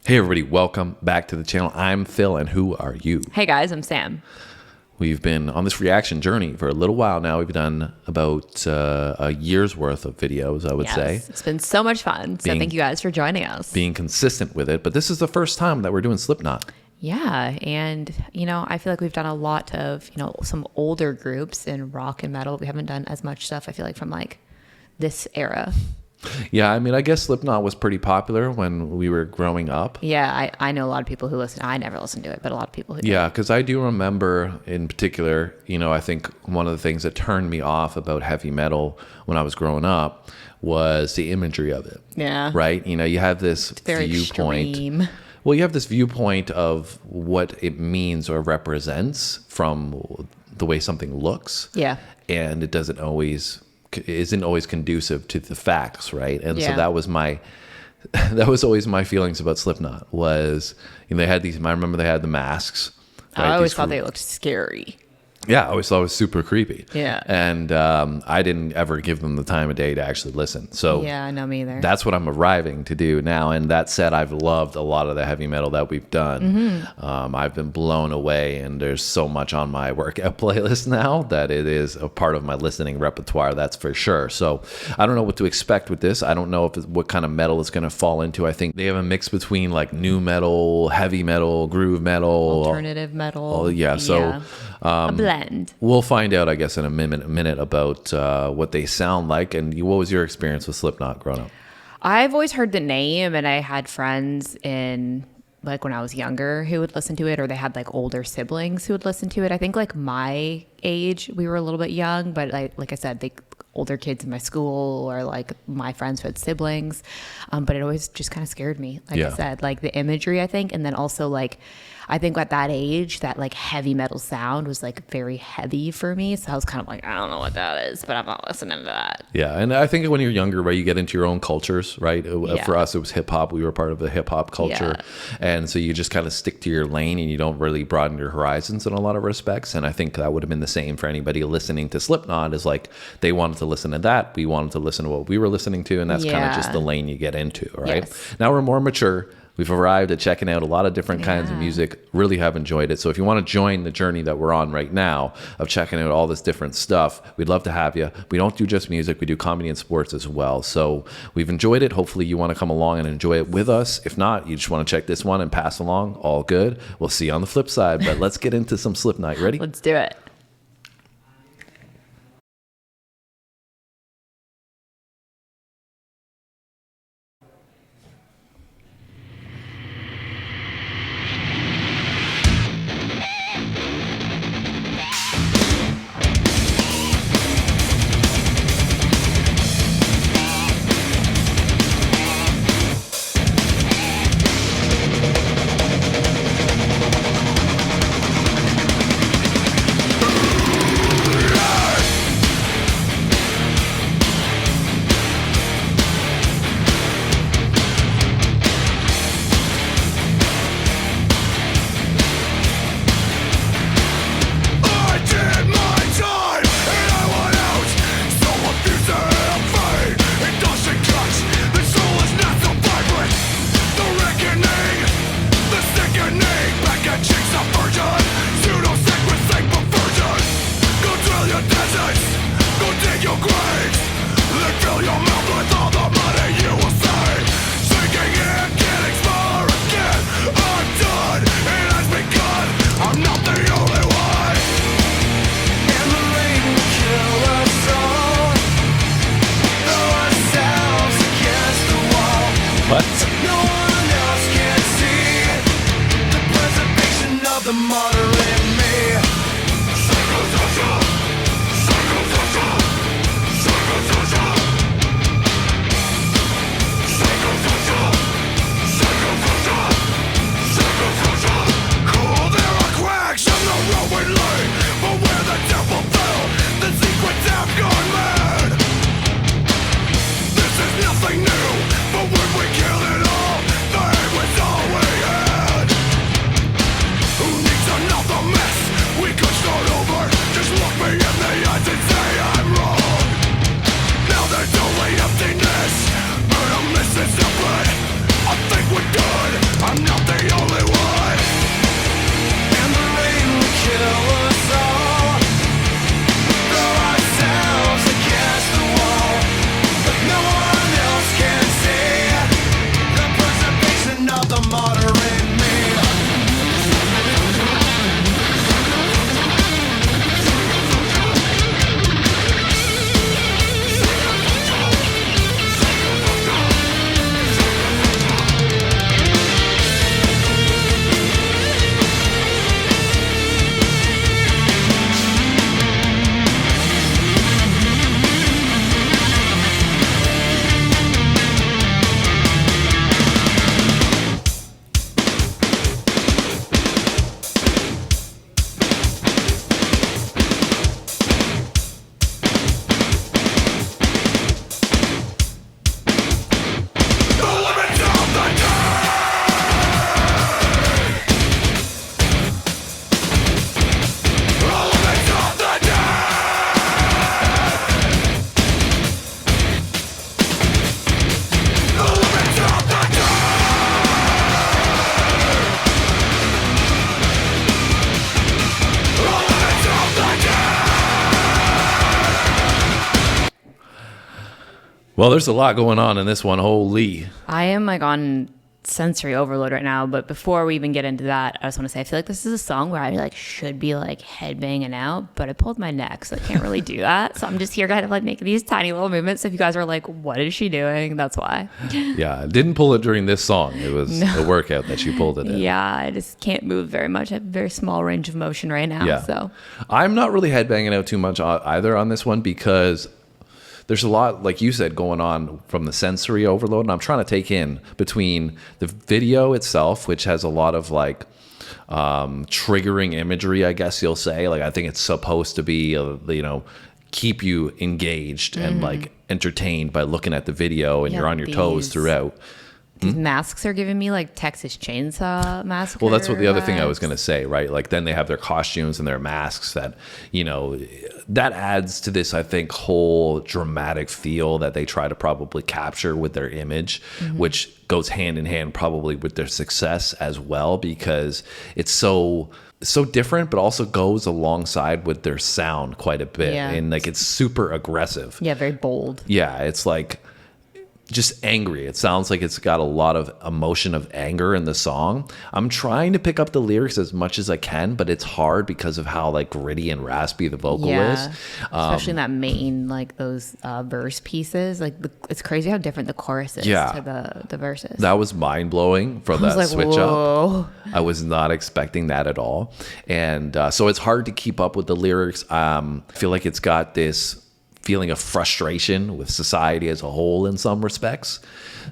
Hey everybody, welcome back to the channel. I'm Phil, and who are you? Hey guys, I'm Sam. We've been on this reaction journey for a little while now. We've done about a year's worth of videos, I would say. It's been so much fun. So thank you guys for joining us. Being consistent with it, but this is the first time that we're doing Slipknot. Yeah, and I feel like we've done a lot of, some older groups in rock and metal. We haven't done as much stuff, I feel like, from like this era. Yeah, I mean, I guess Slipknot was pretty popular when we were growing up. Yeah, I know a lot of people who listen. I never listened to it, but a lot of people who do. Yeah, because I do remember in particular, I think one of the things that turned me off about heavy metal when I was growing up was the imagery of it. Yeah. Right? You have this very viewpoint. Extreme. Well, you have this viewpoint of what it means or represents from the way something looks. Yeah. And it isn't always conducive to the facts, right? And so that was always my feelings about Slipknot was, they had these, I remember they had the masks. Right? I always thought they looked scary. Yeah, I always thought it was super creepy. Yeah. And I didn't ever give them the time of day to actually listen. So yeah, no, me either. That's what I'm arriving to do now. And that said, I've loved a lot of the heavy metal that we've done. Mm-hmm. I've been blown away, and there's so much on my workout playlist now that it is a part of my listening repertoire, that's for sure. So I don't know what to expect with this. I don't know what kind of metal it's going to fall into. I think they have a mix between like new metal, heavy metal, groove metal, alternative metal. Oh, yeah. So a blend. We'll find out, I guess, in a minute about what they sound like. And what was your experience with Slipknot growing up? I've always heard the name, and I had friends in like when I was younger who would listen to it, or they had like older siblings who would listen to it. I think like my age, we were a little bit young, but like I said, older kids in my school or like my friends who had siblings. But it always just kind of scared me. Like I said, like the imagery, I think. And then also like, I think at that age, that like heavy metal sound was like very heavy for me. So I was kind of like, I don't know what that is, but I'm not listening to that. Yeah. And I think when you're younger, right, you get into your own cultures, right? For us, it was hip hop. We were part of the hip hop culture. Yeah. And so you just kind of stick to your lane and you don't really broaden your horizons in a lot of respects. And I think that would have been the same for anybody listening to Slipknot, is like they wanted to listen to that. We wanted to listen to what we were listening to. And that's kind of just the lane you get into, right? Yes. Now we're more mature. We've arrived at checking out a lot of different kinds of music, really have enjoyed it. So if you want to join the journey that we're on right now of checking out all this different stuff, we'd love to have you. We don't do just music, we do comedy and sports as well. So we've enjoyed it. Hopefully you want to come along and enjoy it with us. If not, you just want to check this one and pass along, all good. We'll see you on the flip side, but let's get into some Slipknot. Ready? Let's do it. The modern me. Psychosocial. Psychosocial. Psychosocial. Psychosocial. Psychosocial. Psychosocial. Cool, there are cracks on the road we lay, but where the devil fell, the secrets have gone mad. This is nothing new, but when we kill it all, the hate was all we had. Who needs another? Well, there's a lot going on in this one. Holy. I am like on sensory overload right now, but before we even get into that, I just want to say I feel like this is a song where I like should be like headbanging out, but I pulled my neck, so I can't really do that. So I'm just here kind of like making these tiny little movements. So if you guys are like, what is she doing? That's why. Yeah, I didn't pull it during this song. It was a workout that she pulled it in. Yeah, I just can't move very much. I have a very small range of motion right now. Yeah. So I'm not really headbanging out too much either on this one because there's a lot, like you said, going on from the sensory overload. And I'm trying to take in between the video itself, which has a lot of like triggering imagery, I guess you'll say. Like, I think it's supposed to be, keep you engaged and like entertained by looking at the video, and you're on your toes throughout. These masks are giving me like Texas Chainsaw Massacre. Well, that's what the other thing I was going to say, right? Like then they have their costumes and their masks that, that adds to this, I think, whole dramatic feel that they try to probably capture with their image, which goes hand in hand probably with their success as well, because it's so different, but also goes alongside with their sound quite a bit. Yeah. And like it's super aggressive. Yeah, very bold. Yeah, it's like just angry. It sounds like it's got a lot of emotion of anger in the song. I'm trying to pick up the lyrics as much as I can, but it's hard because of how like gritty and raspy the vocal is. Especially in that main, like those verse pieces. Like it's crazy how different the chorus is to the verses. That was mind blowing for that like, switch whoa. up. I was not expecting that at all. And so it's hard to keep up with the lyrics. I feel like it's got this feeling of frustration with society as a whole in some respects.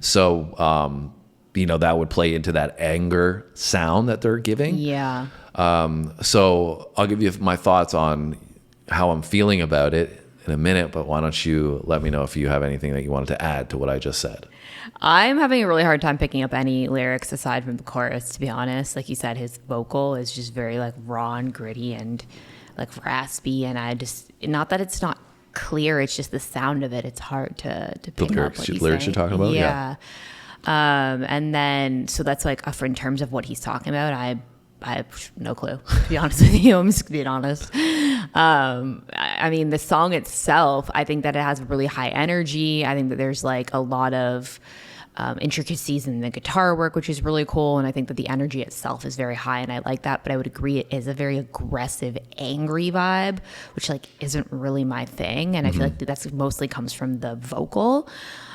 So, that would play into that anger sound that they're giving. Yeah. So I'll give you my thoughts on how I'm feeling about it in a minute, but why don't you let me know if you have anything that you wanted to add to what I just said. I'm having a really hard time picking up any lyrics aside from the chorus, to be honest. Like you said, his vocal is just very like raw and gritty and like raspy. And I just, not that it's not clear, it's just the sound of it. It's hard to pick up what he's lyrics saying. you're talking about? Yeah. And then, so that's like, for in terms of what he's talking about, I have no clue, to be honest with you. I'm just being honest. I mean, the song itself, I think that it has really high energy. I think that there's like a lot of intricacies in the guitar work, which is really cool. And I think that the energy itself is very high, and I like that. But I would agree it is a very aggressive, angry vibe, which like isn't really my thing. And I feel like that's mostly comes from the vocal.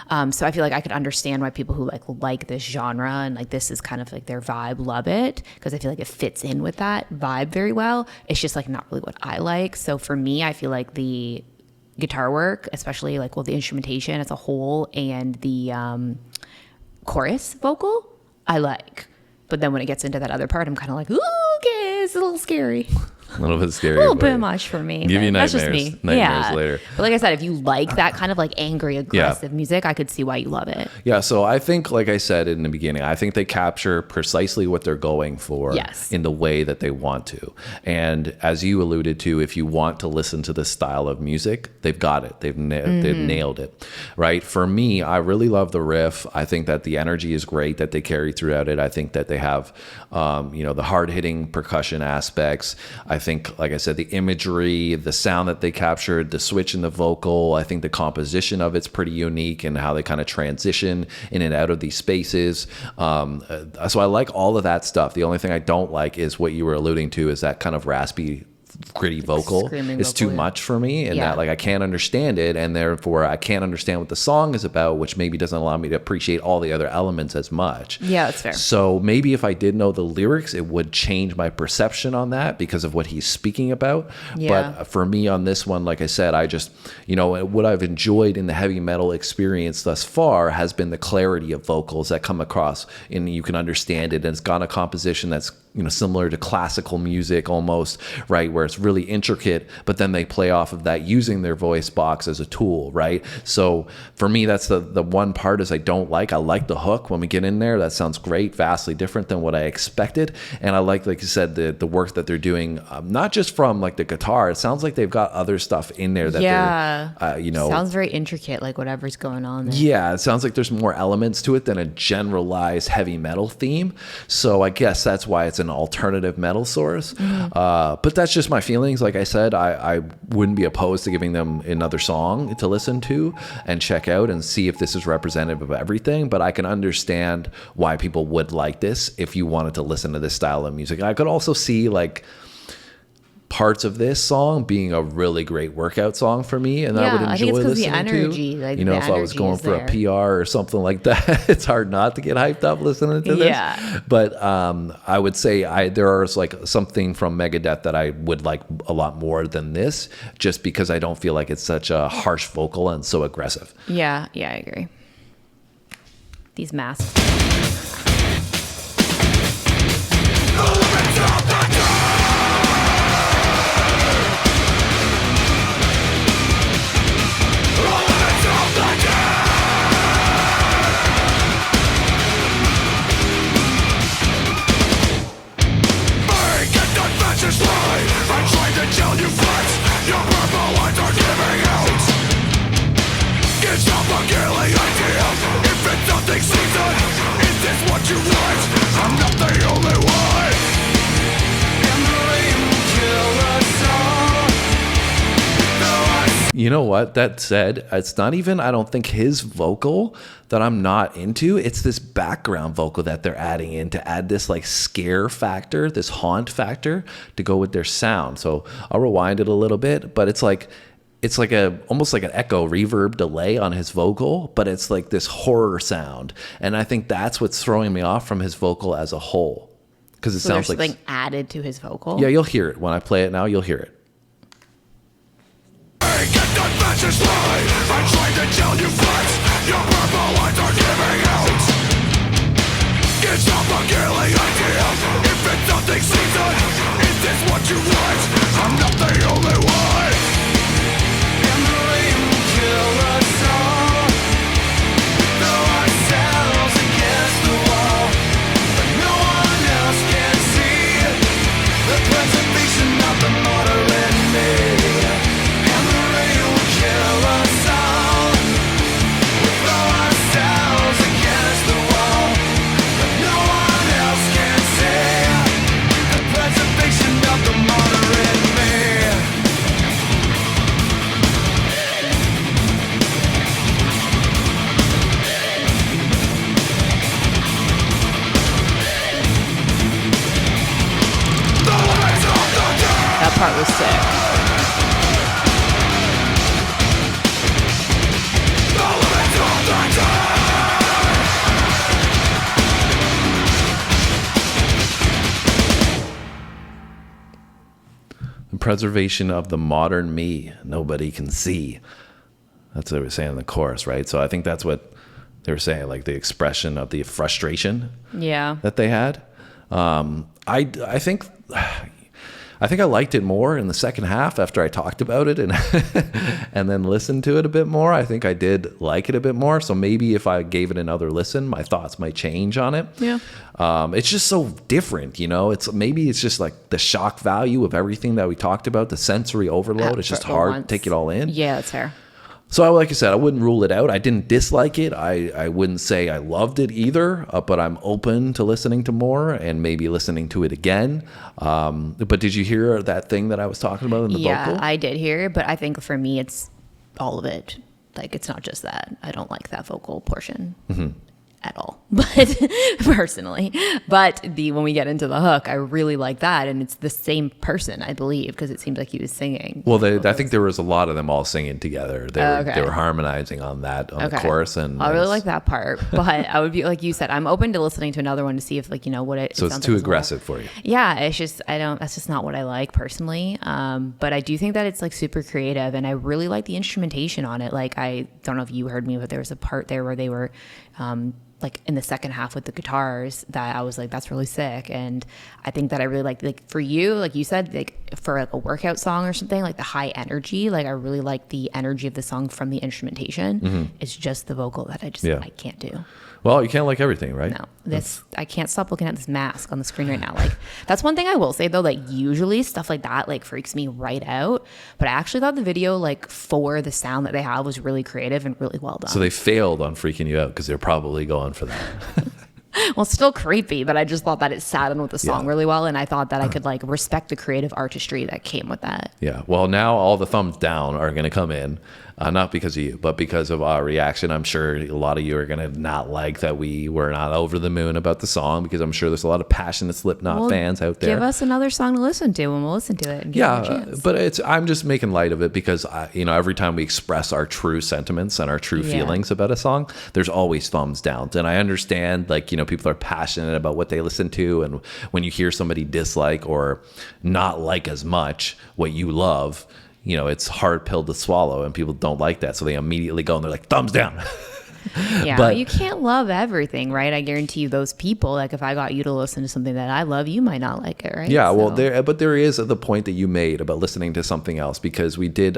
So I feel like I could understand why people who like this genre and like this is kind of like their vibe love it, because I feel like it fits in with that vibe very well. It's just like not really what I like. So for me, I feel like the guitar work, especially like the instrumentation as a whole and the chorus vocal, I like. But then when it gets into that other part, I'm kind of like, ooh, okay, it's a little scary. A little bit scary. A little bit much for me. Give you nightmares. That's just me. Nightmares later. But like I said, if you like that kind of like angry, aggressive music, I could see why you love it. Yeah, so I think, like I said in the beginning, I think they capture precisely what they're going for in the way that they want to. And as you alluded to, if you want to listen to this style of music, they've got it. They've nailed it, right? For me, I really love the riff. I think that the energy is great that they carry throughout it. I think that they have, the hard-hitting percussion aspects. I think, like I said, the imagery, the sound that they captured, the switch in the vocal, I think the composition of it's pretty unique and how they kind of transition in and out of these spaces. So I like all of that stuff. The only thing I don't like is what you were alluding to, is that kind of raspy, gritty vocal. It's too much for me, and that like I can't understand it, and therefore I can't understand what the song is about, which maybe doesn't allow me to appreciate all the other elements as much. Yeah, that's fair. So maybe if I did know the lyrics, it would change my perception on that because of what he's speaking about. But for me on this one, like I said, I just, what I've enjoyed in the heavy metal experience thus far has been the clarity of vocals that come across, and you can understand it, and it's got a composition that's similar to classical music almost, right, where it's really intricate, but then they play off of that using their voice box as a tool, right? So for me, that's the one part is I don't like. I like the hook when we get in there. That sounds great, vastly different than what I expected. And I like you said, the work that they're doing, not just from like the guitar. It sounds like they've got other stuff in there that they're, sounds very intricate, like whatever's going on there. Yeah, it sounds like there's more elements to it than a generalized heavy metal theme. So I guess that's why it's an alternative metal source. But that's just just my feelings. Like I said, I wouldn't be opposed to giving them another song to listen to and check out and see if this is representative of everything. But I can understand why people would like this if you wanted to listen to this style of music. I could also see like parts of this song being a really great workout song for me, and I would enjoy listening to. Like, if I was going for a PR or something like that, it's hard not to get hyped up listening to this. Yeah. But I would say there is like something from Megadeth that I would like a lot more than this, just because I don't feel like it's such a harsh vocal and so aggressive. Yeah, I agree. These masks. I'm trying to tell you facts. Your purple lines are giving out. Get stop the killing idea. If it's nothing season, is this what you want? I'm not the only one. And the rain will kill us all. You know what? That said, it's not even, I don't think, his vocal that I'm not into. It's this background vocal that they're adding in to add this like scare factor, this haunt factor to go with their sound. So I'll rewind it a little bit, but it's like almost like an echo reverb delay on his vocal, but it's like this horror sound. And I think that's what's throwing me off from his vocal as a whole. Because it sounds like something added to his vocal. Yeah, you'll hear it. When I play it now, you'll hear it. Get that message right. I'm trying to tell you facts. Your purple lines are giving out. Get stop the killing idea. If it's nothing season, is this what you want? I'm not the only one. And the rain will kill us all. Throw ourselves against the wall, but no one else can see the preservation of the mortar in me. That part was sick. The preservation of the modern me, nobody can see. That's what they were saying in the chorus, right? So I think that's what they were saying, like the expression of the frustration that they had. I think I liked it more in the second half after I talked about it and and then listened to it a bit more. I think I did like it a bit more. So maybe if I gave it another listen, my thoughts might change on it. Yeah. It's just so different, you know. It's just like the shock value of everything that we talked about, the sensory overload. It's just hard to take it all in. Yeah, that's fair. So like I said, I wouldn't rule it out. I didn't dislike it. I wouldn't say I loved it either, but I'm open to listening to more and maybe listening to it again. But did you hear that thing that I was talking about in the vocal? Yeah, I did hear it, but I think for me, it's all of it. Like, it's not just that. I don't like that vocal portion. At all, but personally, but when we get into the hook, I really like that, and it's the same person, I believe, because it seems like he was singing. Well, I think there was a lot of them all singing together. They were harmonizing on that the chorus, and I really like that part. But I would be like you said, I'm open to listening to another one to see if what it. So it's too aggressive for you. Yeah, it's just that's just not what I like personally. But I do think that it's like super creative, and I really like the instrumentation on it. Like, I don't know if you heard me, but there was a part there where they were. Like in the second half with the guitars that I was like, that's really sick. And I think that I really like for you, like you said, like for like a workout song or something, like the high energy, like I really like the energy of the song from the instrumentation. It's just the vocal that I can't do. Well, you can't like everything, right? No, I can't stop looking at this mask on the screen right now. Like, that's one thing I will say though, like usually stuff like that like freaks me right out. But I actually thought the video like for the sound that they have was really creative and really well done. So they failed on freaking you out because they're probably going for that. Well, still creepy, but I just thought that it sat in with the song really well, and I thought that I could like respect the creative artistry that came with that. Yeah. Well, now all the thumbs down are going to come in, not because of you, but because of our reaction. I'm sure a lot of you are going to not like that we were not over the moon about the song, because I'm sure there's a lot of passionate Slipknot fans out there. Give us another song to listen to, and we'll listen to it. And give it a chance. But I'm just making light of it because every time we express our true sentiments and our true feelings about a song, there's always thumbs downs. And I understand, like, people are passionate about what they listen to, and when you hear somebody dislike or not like as much what you love, it's a hard pill to swallow, and people don't like that. So they immediately go and they're like, thumbs down. Yeah, but you can't love everything, right? I guarantee you those people, like if I got you to listen to something that I love, you might not like it, right? Yeah, well, there is the point that you made about listening to something else, because we did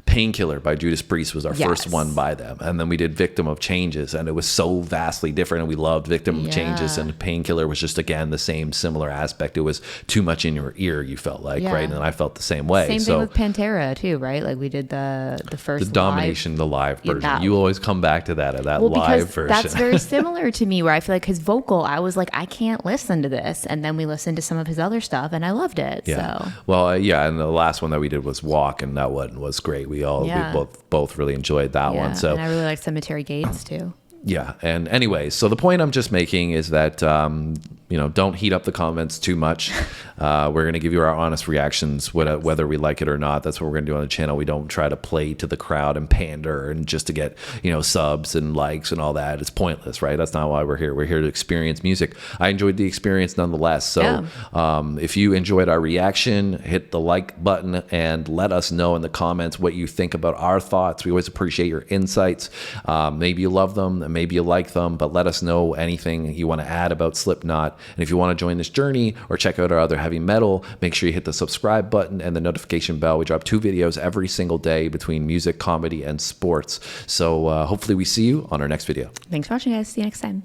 Painkiller by Judas Priest was our first one by them, and then we did Victim of Changes, and it was so vastly different, and we loved Victim of Changes, and Painkiller was just, again, the similar aspect. It was too much in your ear, you felt like, right? And I felt the same way. Same thing with Pantera too, right? Like we did the first Domination, the live version. You always come back to that live version. That's very similar to me, where I feel like his vocal, I was like, I can't listen to this, and then we listened to some of his other stuff, and I loved it. So well, and the last one that we did was Walk, and that one was great. We both really enjoyed that one. So and I really like Cemetery Gates too. Yeah. And anyway, so the point I'm just making is that, don't heat up the comments too much. We're going to give you our honest reactions, whether we like it or not. That's what we're going to do on the channel. We don't try to play to the crowd and pander and just to get, subs and likes and all that. It's pointless, right? That's not why we're here. We're here to experience music. I enjoyed the experience nonetheless. So if you enjoyed our reaction, hit the like button and let us know in the comments what you think about our thoughts. We always appreciate your insights. Maybe you love them, maybe you like them, but let us know anything you want to add about Slipknot. And if you want to join this journey or check out our other heavy metal, make sure you hit the subscribe button and the notification bell. We drop 2 videos every single day between music, comedy, and sports. So hopefully we see you on our next video. Thanks for watching, guys. See you next time.